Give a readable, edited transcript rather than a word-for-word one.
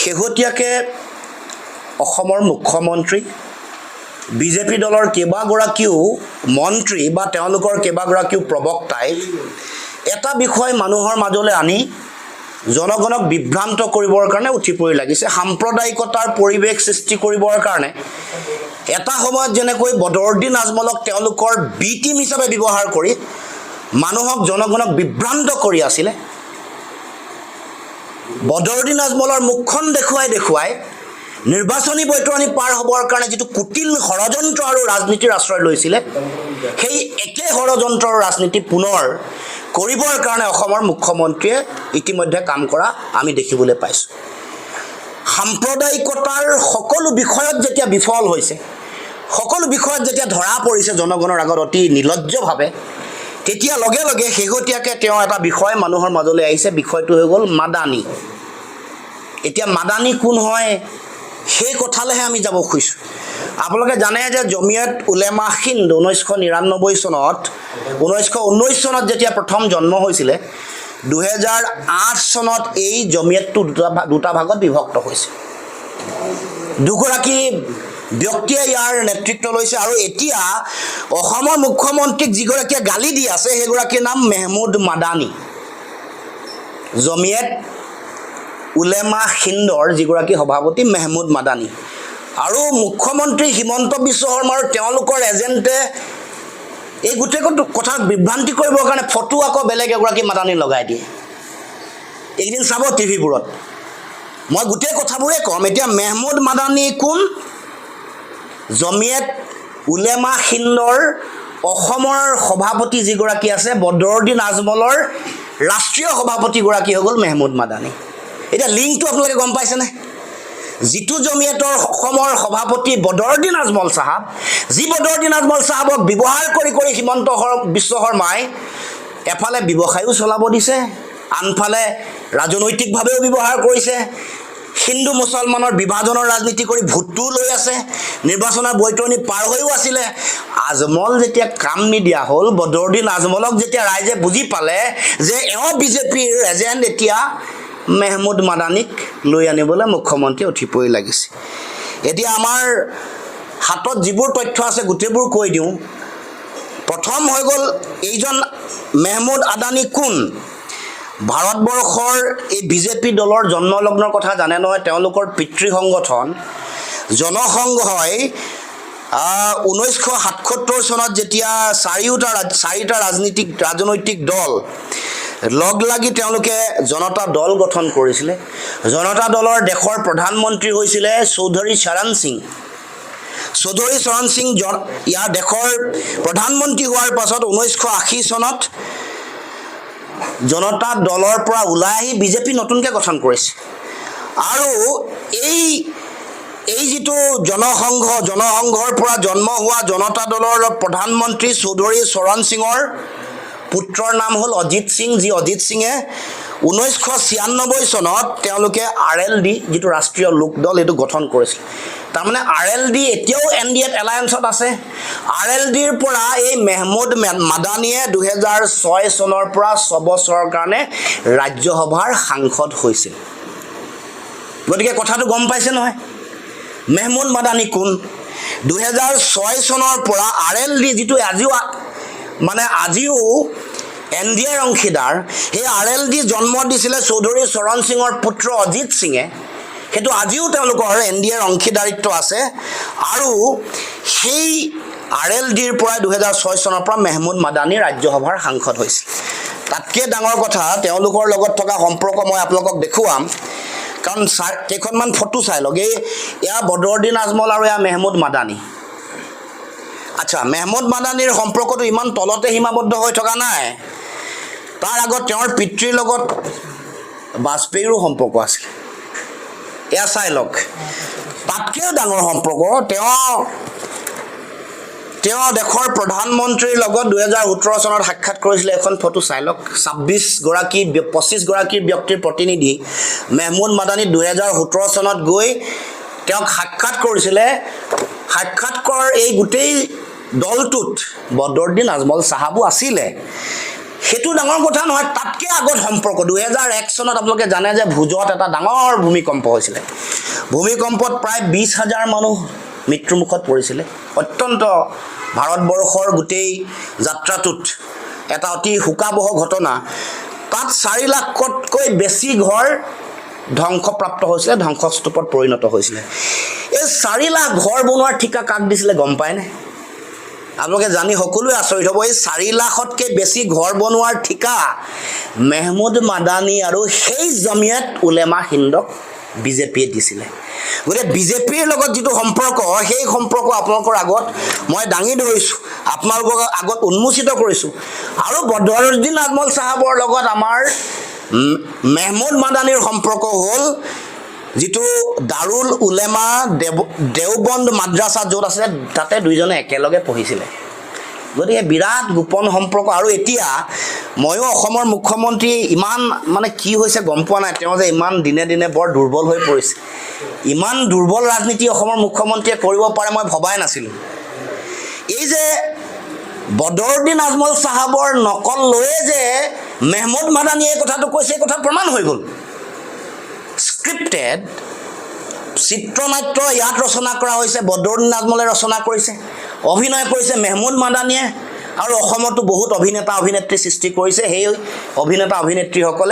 শেহতীয়াকে অসমৰ মুখ্যমন্ত্ৰী বিজেপি দলৰ কেইবাগৰাকীও মন্ত্ৰী বা তেওঁলোকৰ কেইবাগৰাকীও প্ৰবক্তাই এটা বিষয় মানুহৰ মাজলৈ আনি জনগণক বিভ্ৰান্ত কৰিবৰ কাৰণে উঠি পৰি লাগিছে সাম্প্ৰদায়িকতাৰ পৰিৱেশ সৃষ্টি কৰিবৰ কাৰণে এটা সময়ত যেনেকৈ বদৰুদ্দিন আজমলক তেওঁলোকৰ বি টিম হিচাপে ব্যৱহাৰ কৰি মানুহক জনগণক বিভ্ৰান্ত কৰি আছিলে বদৰুদ্দিন আজমলৰ মুখখন দেখুৱাই নিৰ্বাচনী বৈতৰণি পাৰ হ'বৰ কাৰণে যেটো কুটিল ষড়যন্ত্ৰ আৰু ৰাজনীতিৰ আশ্ৰয় লৈছিলে সেই একে ষড়যন্ত্ৰৰ ৰাজনীতি পুনৰ কৰিবৰ কাৰণে অসমৰ মুখ্যমন্ত্ৰীয়ে ইতিমধ্যে কাম কৰা আমি দেখিবলৈ পাইছো সাম্প্ৰদায়িকতাৰ সকলো বিষয়ত যেতিয়া বিফল হৈছে সকলো বিষয়ত যেতিয়া ধৰা পৰিছে জনগণৰ আগত অতি নিলজ্জভাৱে তেতিয়া লগে লগে শেহতীয়াকে তেওঁ এটা বিষয় মানুহৰ মাজলৈ আহিছে বিষয়টো হৈ গ'ল মাদানী এতিয়া মাদানী কোন হয় সেই কথালেহে আমি যাব খুজিছো আপোনালোকে জানে যে জমিয়ত উলেমা হিন্দ 1999 চনত 1919 চনত যেতিয়া প্ৰথম জন্ম হৈছিলে 2008 চনত এই জমিয়তটো দুটা ভাগত বিভক্ত হৈছে দুগৰাকী ব্যক্তিয়ে ইয়াৰ নেতৃত্ব লৈছে আৰু এতিয়া অসমৰ মুখ্যমন্ত্ৰীক যিগৰাকীয়ে গালি দি আছে সেইগৰাকীৰ নাম মেহমুদ মাদানী জমিয়ত উলেমা হিন্দৰ যিগৰাকী সভাপতি মেহমুদ মাদানী আৰু মুখ্যমন্ত্ৰী হিমন্ত বিশ্ব শৰ্মাৰ তেওঁলোকৰ এজেণ্টে এই গোটেই কথা বিভ্ৰান্তি কৰিবৰ কাৰণে ফটো আকৌ বেলেগ এগৰাকী মাদানী লগাই দিয়ে একদিন চাব টিভিবোৰত মই গোটেই কথাবোৰে কম এতিয়া মেহমুদ মাদানী কোন জমিয়ত উলেমা হিন্দৰ অসমৰ সভাপতি যিগৰাকী আছে বদৰুদ্দিন আজমলৰ ৰাষ্ট্ৰীয় সভাপতিগৰাকী হৈ গ'ল মেহমুদ মাদানী এটা লিংকটো আপোনালোকে গম পাইছেনে জিতু জমিয়তৰ অসমৰ সভাপতি বদৰুদ্দিন আজমল সাহাব যি বদৰুদ্দিন আজমল সাহাবক ব্যৱহাৰ কৰি হিমন্ত বিশ্ব শৰ্মাই এফালে ব্যৱসায়ও চলাব দিছে আনফালে ৰাজনৈতিকভাৱেও ব্যৱহাৰ কৰিছে হিন্দু মুছলমানৰ বিভাজনৰ ৰাজনীতি কৰি ভোটটো লৈ আছে নিৰ্বাচনৰ বৈতৰণি পাৰ হৈও আছিলে আজমল যেতিয়া কাম নিদিয়া হ'ল বদৰুদ্দিন আজমলক যেতিয়া ৰাইজে বুজি পালে যে এওঁ বিজেপিৰ এজেণ্ট এতিয়া মেহমুদ মাদানীক লৈ আনিবলৈ মুখ্যমন্ত্ৰী উঠি পৰি লাগিছে এতিয়া আমাৰ হাতত যিবোৰ তথ্য আছে গোটেইবোৰ কৈ দিওঁ প্ৰথম হৈ গ'ল এইজন মেহমুদ আদানী কোন ভাৰতবৰ্ষৰ এই বিজেপি দলৰ জন্মলগ্নৰ কথা জানে নহয় তেওঁলোকৰ পিতৃ সংগঠন জনসংঘই 1977 চনত যেতিয়া চাৰিটা ৰাজনৈতিক দল লগ লাগি তেওঁলোকে জনতা দল গঠন কৰিছিলে জনতা দলৰ দেশৰ প্ৰধানমন্ত্ৰী হৈছিলে চৌধুৰী চৰণ সিং ইয়াৰ দেশৰ প্ৰধানমন্ত্ৰী হোৱাৰ পাছত 1980 চনত জনতা দলৰ পৰা ওলাই আহি বিজেপি নতুনকৈ গঠন কৰিছে আৰু এই যিটো জনসংঘৰ পৰা জন্ম হোৱা জনতা দলৰ প্ৰধানমন্ত্ৰী চৌধুৰী চৰণ সিঙৰ পুত্ৰৰ নাম হ'ল অজিত সিং যি অজিত সিঙে 1996 চনত তেওঁলোকে RLD যিটো ৰাষ্ট্ৰীয় লোকদল এইটো গঠন কৰিছিল তাৰমানে RLD এতিয়াও NDA এলায়েন্সত আছে RLDৰ পৰা এই মেহমুদ মাদানীয়ে 2006 চনৰ পৰা 6 বছৰৰ কাৰণে ৰাজ্যসভাৰ সাংসদ হৈছিল গতিকে কথাটো গম পাইছে নহয় মেহমুদ মাদানী কোন 2006 চনৰ পৰা RLD যিটো আজিও NDAৰ অংশীদাৰ সেই RLD জন্ম দিছিলে চৌধুৰী চৰণ সিঙৰ পুত্ৰ অজিত সিঙে সেইটো আজিও তেওঁলোকৰ NDAৰ অংশীদাৰিত্ব আছে আৰু সেই RLDৰ পৰা 2006 চনৰ পৰা মেহমুদ মাদানী ৰাজ্যসভাৰ সাংসদ হৈছিল তাতকৈ ডাঙৰ কথা তেওঁলোকৰ লগত থকা সম্পৰ্ক মই আপোনালোকক দেখুৱাম কাৰণ কেইখনমান ফটো চাই লগে এয়া বদৰুদ্দিন আজমল আৰু এয়া মেহমুদ মাদানী আচ্ছা মেহমুদ মাদানীৰ সম্পৰ্কটো ইমান তলতে সীমাবদ্ধ হৈ থকা নাই তাৰ আগত তেওঁৰ পিতৃৰ লগত বাজপেয়ীৰো সম্পৰ্ক আছিল এয়া চাই লওক তাতকৈও ডাঙৰ সম্পৰ্ক তেওঁ দেশৰ প্ৰধানমন্ত্ৰীৰ লগত 2017 চনত সাক্ষাৎ কৰিছিলে এখন ফটো চাই লওক 25 গৰাকী ব্যক্তিৰ প্ৰতিনিধি মেহমুদ মাদানী 2017 চনত গৈ তেওঁক সাক্ষাৎ কৰিছিলে সাক্ষাৎকৰ এই গোটেই দলটোত বদৰুদ্দিন আজমল সাহাবো আছিলে সেইটো ডাঙৰ কথা নহয় তাতকৈ আগত সম্পৰ্ক 2001 চনত আপোনালোকে জানে যে ভুজত এটা ডাঙৰ ভূমিকম্প হৈছিলে ভূমিকম্পত প্ৰায় 20,000 মানুহ মৃত্যুমুখত পৰিছিলে অত্যন্ত ভাৰতবৰ্ষৰ গোটেই যাত্ৰাটোত এটা অতি শোকাবহ ঘটনা তাত 4 লাখতকৈ বেছি ঘৰ ধ্বংসপ্ৰাপ্ত হৈছিলে ধ্বংসস্তূপত পৰিণত হৈছিলে এই 4 লাখ ঘৰ বনোৱাৰ ঠিকা কাক দিছিলে গম পায়নে আপোনালোকে জানি সকলোৱে আচৰিত হ'ব এই 4 লাখতকৈ বেছি ঘৰ বনোৱাৰ ঠিকা মেহমুদ মাদানী আৰু সেই জমিয়ত উলেমা হিন্দক বিজেপিয়ে দিছিলে গতিকে বিজেপিৰ লগত যিটো সম্পৰ্ক সেই সম্পৰ্ক আপোনালোকৰ আগত মই দাঙি ধৰিছোঁ আপোনালোকৰ আগত উন্মোচিত কৰিছোঁ আৰু বদৰুদ্দিন আজমল সাহাবৰ লগত আমাৰ মেহমুদ মাদানীৰ সম্পৰ্ক হ'ল যিটো দাৰুল উলেমা দেওবন্দ মাদ্ৰাছা য'ত আছে তাতে দুইজনে একেলগে পঢ়িছিলে গতিকে বিৰাট গোপন সম্পৰ্ক আৰু এতিয়া ময়ো অসমৰ মুখ্যমন্ত্ৰী ইমান মানে কি হৈছে গম পোৱা নাই তেওঁ যে ইমান দিনে দিনে বৰ দুৰ্বল হৈ পৰিছে ইমান দুৰ্বল ৰাজনীতি অসমৰ মুখ্যমন্ত্ৰীয়ে কৰিব পাৰে মই ভবাই নাছিলোঁ এই যে বদৰুদ্দিন আজমল সাহাবৰ নকল লৈয়ে যে মেহমুদ মাদানীয়ে এই কথাটো কৈছে এই কথা প্ৰমাণ হৈ গ'ল স্ক্ৰিপ্টেড চিত্ৰনাট্য ইয়াত ৰচনা কৰা হৈছে বদৰুদ্দিন আজমলে ৰচনা কৰিছে অভিনয় কৰিছে মেহমুদ মাদানীয়ে আৰু অসমতো বহুত অভিনেতা অভিনেত্ৰী সৃষ্টি কৰিছে সেই অভিনেতা অভিনেত্ৰীসকলে